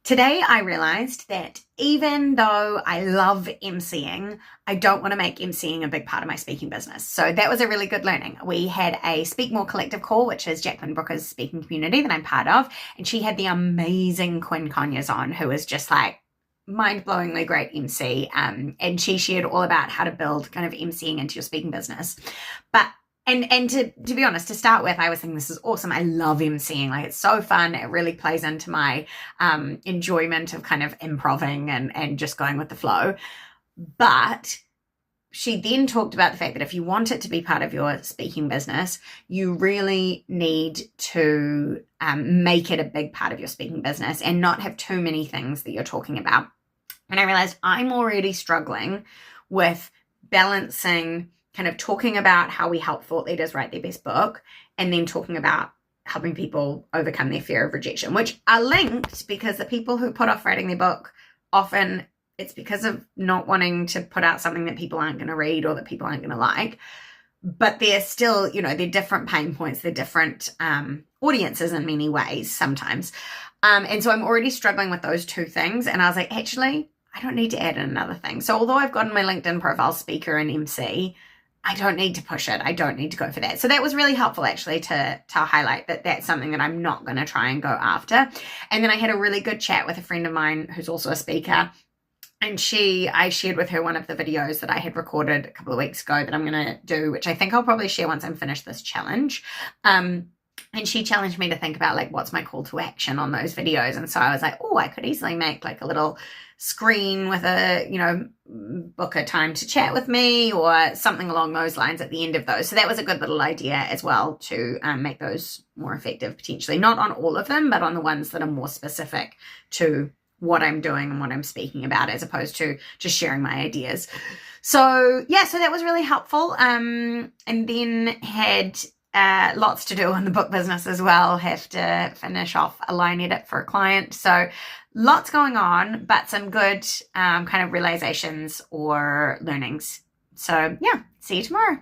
Today, I realized that even though I love emceeing, I don't want to make emceeing a big part of my speaking business. So that was a really good learning. We had a Speak More Collective call, which is Jacqueline Brooker's speaking community that I'm part of. And she had the amazing Quinn Conyers on, who is just like mind-blowingly great MC. And she shared all about how to build kind of emceeing into your speaking business. But and to be honest, to start with, I was thinking this is awesome. I love emceeing. Like, it's so fun. It really plays into my enjoyment of kind of improving and just going with the flow. But she then talked about the fact that if you want it to be part of your speaking business, you really need to make it a big part of your speaking business and not have too many things that you're talking about. And I realized I'm already struggling with balancing kind of talking about how we help thought leaders write their best book and then talking about helping people overcome their fear of rejection, which are linked because the people who put off writing their book, often it's because of not wanting to put out something that people aren't going to read or that people aren't going to like. But they're still, they're different pain points, they're different audiences in many ways sometimes. And so I'm already struggling with those two things. And I was like, actually, I don't need to add in another thing. So although I've got in my LinkedIn profile speaker and MC, I don't need to push it. I don't need to go for that. So that was really helpful actually to highlight that that's something that I'm not going to try and go after. And then I had a really good chat with a friend of mine who's also a speaker. And I shared with her one of the videos that I had recorded a couple of weeks ago that I'm going to do, which I think I'll probably share once I'm finished this challenge. And she challenged me to think about like, what's my call to action on those videos? And so I was like, oh, I could easily make like a little screen with a, book a time to chat with me or something along those lines at the end of those. So that was a good little idea as well to make those more effective potentially, not on all of them, but on the ones that are more specific to what I'm doing and what I'm speaking about, as opposed to just sharing my ideas. So yeah, so that was really helpful. And then had lots to do on the book business as well. Have to finish off a line edit for a client. So lots going on, but some good kind of realizations or learnings. So yeah, see you tomorrow.